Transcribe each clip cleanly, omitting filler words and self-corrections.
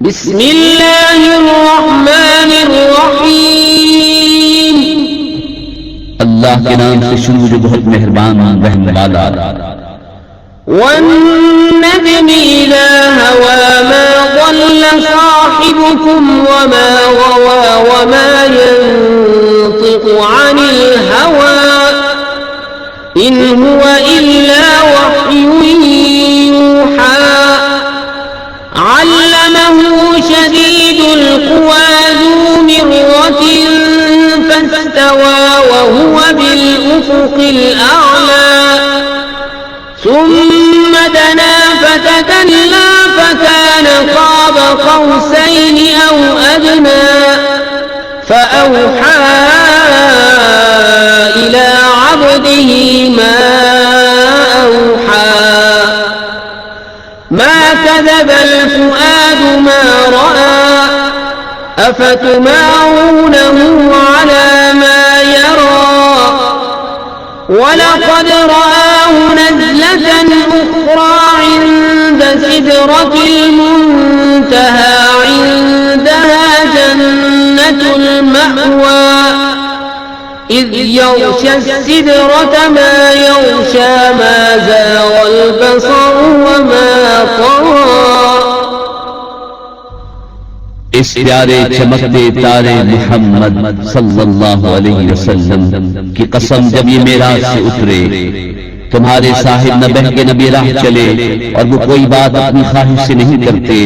बिस्मिल्लाहिर्रहमानिर्रहीम। अल्लाह के नाम से शुरू जो बहुत मेहरबान रहने वाला। वन्नज्मि इज़ा हवा मा ضل साहिबुकुम वमा गवा वमा यंतिqu अनिल हवा इन हुवा इल्ला वह्युन यूहा। अल्लमहु शदीदुल क़ुवा ज़ू मिर्रतिन फस्तवा वहुवा बिल उफ़ुक़िल अअला। ثم دنا فتدلى فكان قاب قوسين أو أدنى فأوحى إلى عبده ما أوحى. ما كذب الفؤاد ما رأى أفتمارونه على ما يرى. ولقد رآه نزلة أخرى عند سدرة المنتهى عندها جنة المأوى إذ يغشى السدرة ما يغشى. ما زاغ البصر وما طغى. इस प्यारे चमकते तारे मोहम्मद सल्लल्लाहु अलैहि वसल्लम की कसम, जब ये मेराज से उतरे तुम्हारे साहिब न बहके न बेराह चले और वो कोई बात अपनी ख्वाहिश से नहीं करते।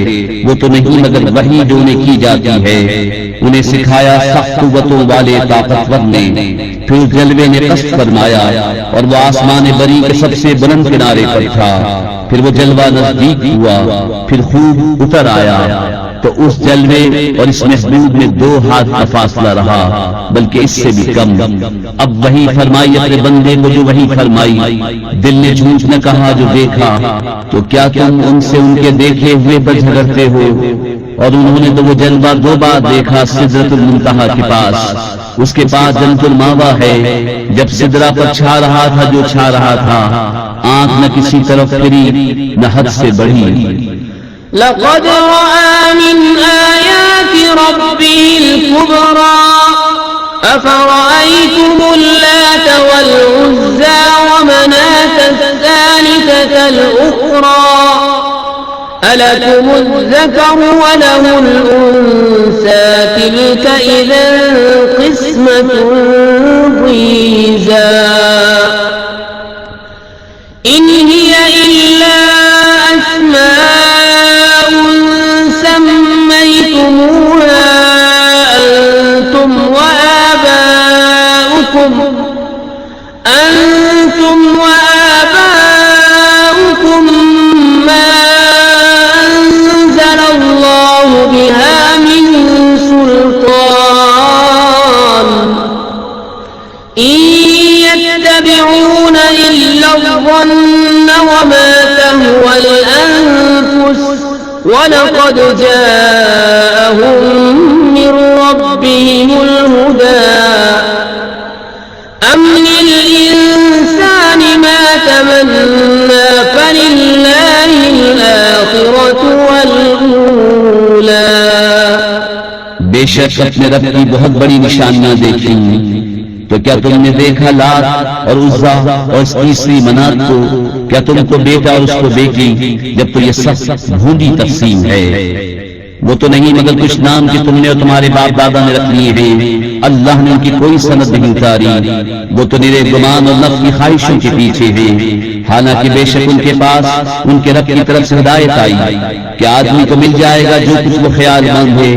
वो तो नहीं मगर वही जो उन्हें की जाती है। उन्हें सिखाया सख्त कुव्वतों वाले ताकतवर ने। फिर जलवे ने कष्ट फरमाया और वो आसमान बरी के सबसे बुलंद किनारे पर था। फिर वो जलवा नजदीक हुआ, फिर खूब उतर आया तो उस जलवे और इस महबूब में 2 हाथ का फासला रहा, बल्कि इससे भी कम। अब वही फरमाई अपने बंदे को जो वही फरमाई। दिल ने झूठ न कहा जो देखा, तो क्या तुम उनसे उनके देखे हुए पर झगड़ते हो? और उन्होंने तो वो जलवा 2 बार देखा सिदरतुल मुंतहा के पास। उसके पास जन्नतुल मावा है। जब सिदरा पर छा रहा था जो छा रहा था, आंख न किसी तरफ फिरी न हद से बढ़ी। लक़द रआ मिन आयाति रब्बिहिल कुबरा अफ़रअय्तुमुल लात वल उज़्ज़ा व मनातस सालिसतल उख़रा अलकुमुज़ ज़करु व लहुल उन्सा तिल्क इज़न क़िस्मतुन ज़ीज़ा। इन हिय इल्ला अस्माउन सम्मय्तumuहा अंतुम व आबाउकुम मा अंज़लल्लाहु बिहा मिन सुल्तान इन यत्तबिऊन इल्ला ज़न्न व मा तहवल अनफुस वलक़द जाअहुम मिन रब्बिहिमुल हुदा। अम लिल्इंसानि मा तमन्ना फलिल्लाहिल आखिरतु वल ऊला। बेशक अपने रब की बहुत बड़ी निशानियां देखी, तो क्या तुमने देखा लात और उज़्ज़ा और इस तीसरी मनात को? क्या तुमको बेटा और उसको बेटी? जब तो ये सब भूली तक़सीम है। वो तो नहीं मगर कुछ नाम कि तुमने और तुम्हारे बाप दादा ने रख लिए हैं। अल्लाह ने उनकी कोई सनद नहीं उतारी। वो तो निरे गुमान और नफ्स की ख्वाहिशों के पीछे हैं। हालांकि बेशक उनके पास उनके रब की तरफ से हिदायत आई कि आदमी को मिल जाएगा जो कुछ वो ख्यालमंद है।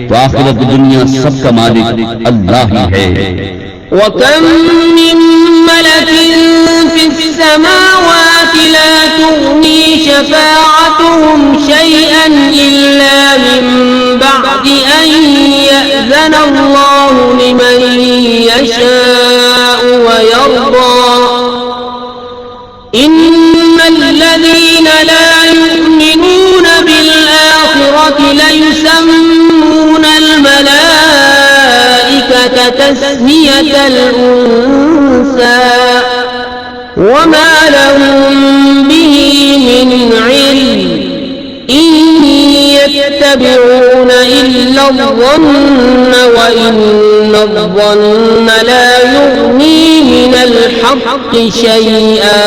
तो आखिरत दुनिया सबका मालिक अल्लाह ही है। वकम मिन मलकिन फिस समावाति ला तुग़नी शफ़ाअतुहुम शैअन इल्ला मिन बअदि अन यअज़न अल्लाहु लिमन यशाअु व यर्दा। इन्नल्लज़ीन ला युमिनून बिल आखिरति लयुसम्मूनल मलाइकता तस्मियतल उन्सा वमा लहुम बिही मिन इल्म इन يتبعون إلا الظن وإن الظن لا يغني من الحق شيئا।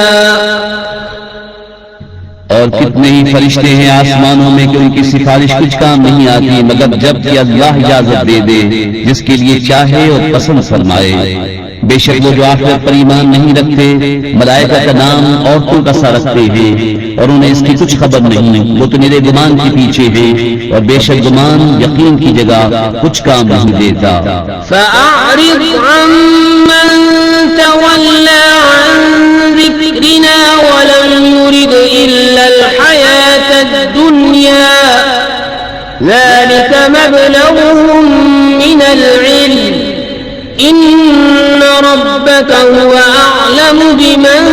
और कितने ही फरिश्ते हैं आसमानों में कि उनकी सिफारिश कुछ काम नहीं आती मगर जब कि अल्लाह इजाजत दे दे जिसके लिए चाहे और पसंद फरमाए। बेशक वो जो आखिरत पर ईमान नहीं रखते मलाइका का नाम औरतों का सा रखते हैं और उन्हें इसकी कुछ खबर नहीं, वो तो मेरे गुमान के पीछे है और बेशक गुमान यकीन की जगह कुछ काम नहीं देता। फअअरिद अम्मन तवल्ला अन ज़िक्रिना वलम युरिद इल्लल हयातद दुनिया ज़ालिक मबलगुहुम मिनल इल्म इन्न रब्बक हुवा अअलमु बिमन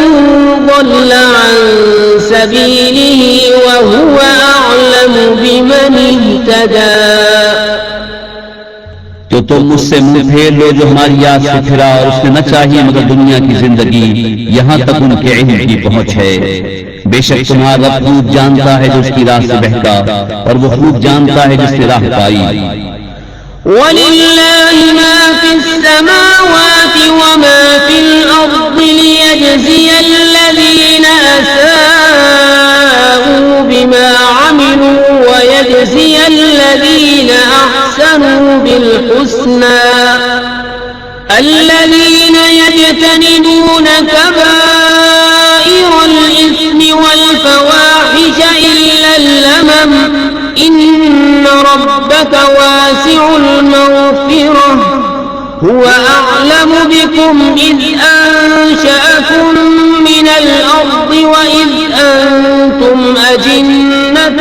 ضل عن سبيله وهو أعلم بمن اهتدى। तो तुम मुझसे मुंह फेर लो जो हमारी याद से फिरा और उसने न चाहिए मगर दुनिया की जिंदगी, यहाँ तक उनके इल्म की पहुंच है। बेशक तुम्हारा रब खूब जानता है जो उसकी राह से बहका और वो खूब जानता है जिसने राह पाई। वलिल्लाहि मा फिस्समावाति वमा फिल अर्दि लियजज़ियल्लज़ीना असाऊ बिमा अमिलू वयजज़ियल्लज़ीना अहसनू बिलहुस्ना الذين يجتنبون كبائر الإثم والفواحش إلا اللمم إن ربك واسع المغفرة هو أعلم بكم إذ أنشأكم من الأرض وإذ أنتم أجنة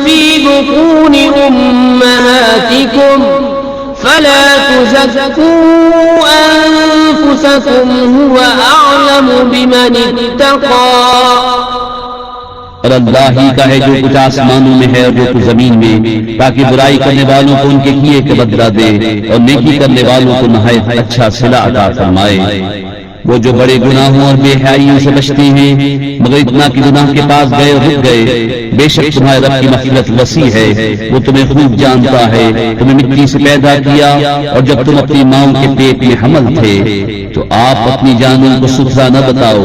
في بطون أمهاتكم فلا تزكوا أنفسكم هو أعلم بمن اتقى। और अल्लाह ही का है जो कुछ आसमानों में है और जो कुछ जमीन में, ताकि बुराई करने वालों को उनके किए का बदला दे और नेकी करने वालों को नहायत अच्छा सिला अता फरमाए। वो जो बड़े गुनाहों और बेहयाइयों से बचते हैं मगर इतना कि गुनाह के पास गए और रुक गए, बेशक तुम्हारे रब की मग़फ़िरत वसी है, वो तुम्हें खूब जानता है। तुम्हें मिट्टी से पैदा किया और जब तुम अपनी माँ के पेट में हमल थे तो आप अपनी जानों को सुथरा न बताओ,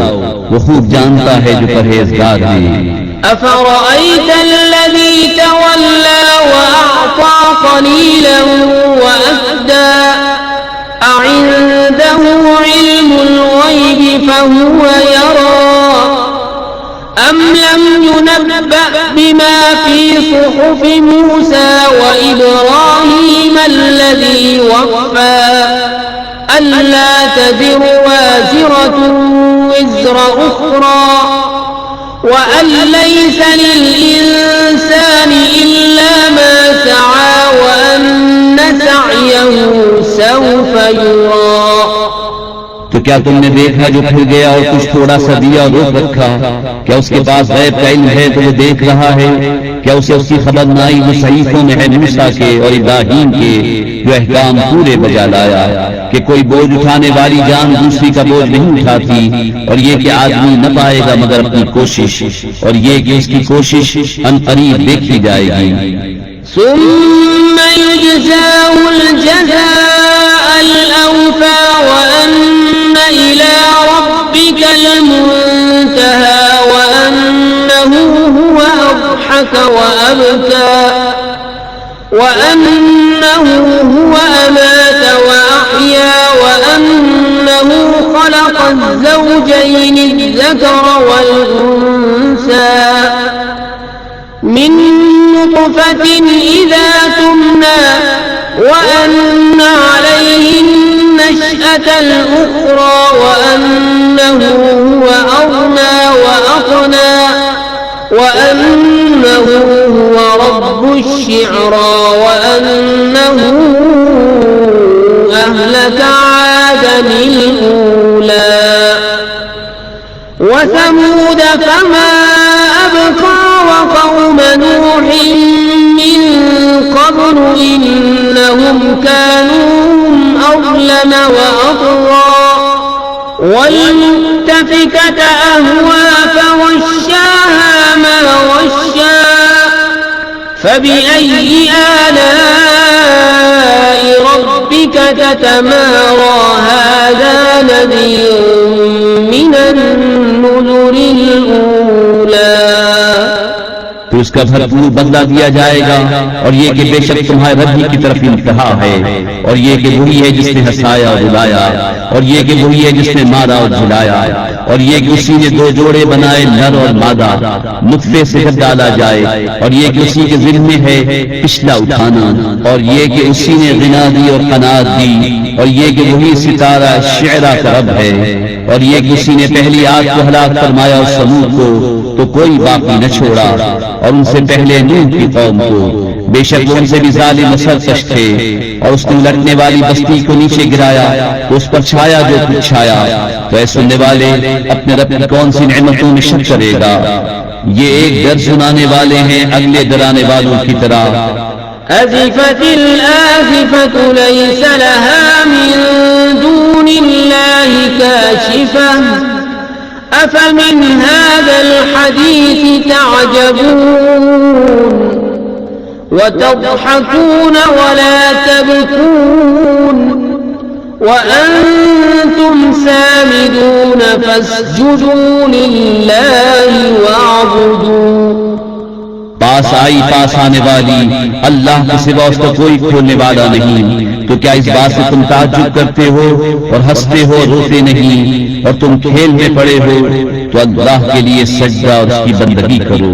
वो खूब जानता है जो परहेजगार हैं। أفرأيت الذي تولى وأعطى قليلا وأكدى أعنده علم الغيب فهو يرى أم لم ينبأ بما في صحف موسى وإبراهيم الذي وفى ألا تزر وازرة وزر أخرى وأن ليس للإنسان إلا ما سعى وأن سعيه سوف يرى। तो क्या तुमने देखा जो फिर गया और कुछ थोड़ा सा दिया और रोक रखा? क्या उसके पास गैब का इल्म है तो वो देख रहा है? क्या उसे उसकी खबर न आई जो सहीफों में है मूसा के और इब्राहीम के जो अहकाम पूरे बजा लाया कि कोई बोझ उठाने वाली जान दूसरी का बोझ नहीं उठाती और ये कि आदमी न पाएगा मगर अपनी कोशिश और ये कि उसकी कोशिश अनकरीब देखी जाएगी। ثم يجزاه الجزاء الأوفى وأن إلى ربك المنتهى وأنه هو أضحك وأبكى وأنه هو أمات وأحيا وأنه خلق الزوجين الذكر والأنثى من نطفة إذا تمنى وأن عليه النشأة الأخرى وأنه هو أغنى وأقنى وأنه هو رب الشعرى وأنه أهلك عادا الأولى وثمود فما أبقى وقوم نوح من قبل إنهم كانوا أظلم وأطغى والمؤتفكة أهوى فغشاها ما غشى فبأي آلاء ربك تتمارى هذا نذير من النذر الأولى तो उसका भरपूर बदला दिया जाएगा और ये कि बेशक तुम्हारे रब ही की तरफ इंतहा है और ये कि वही है जिसने हंसाया और रुलाया और ये कि वही है जिसने मारा और झुलाया और ये कि उसी ने दो जोड़े बनाए नर और मादा नुत्फे से जब डाला जाए और ये कि उसी के जिम्मे है पिछला उठाना और ये कि उसी ने गिना दी और कनात दी और ये कि वही सितारा शेरा का रब है और ये कि उसी ने पहली आग को हलाक फरमाया और समूद को तो कोई बाकी न छोड़ा और उनसे पहले नूह की कौम को बेशक वो उनसे भी जालिम और सरकश थे और उसने उलटने वाली बस्ती को नीचे गिराया तो उस पर छाया जो कुछ छाया तो ऐसे सुनने वाले अपने रब की कौन सी नेमतों में शक करेगा। ये एक डर सुनाने वाले हैं अगले डराने वालों की तरह। अज़िफ़तिल आज़िफ़तु लैसा लहा मिन दूनिल्लाहि काशिफ़ह अफ़मिन हाज़ल हदीस तअजबून वतضحكون वला तबकून वअन्तुम सामिदून फस्जुदू लिल्लाहि वअबुदू। पास आने वाली अल्लाह के सिवा उसका कोई खोलने वाला नहीं, तो क्या इस बात से तुम ताज्जुब करते हो और हंसते हो रोते नहीं और तुम खेल में पड़े हो? तो अल्लाह के लिए सजदा और उसकी बंदगी करो।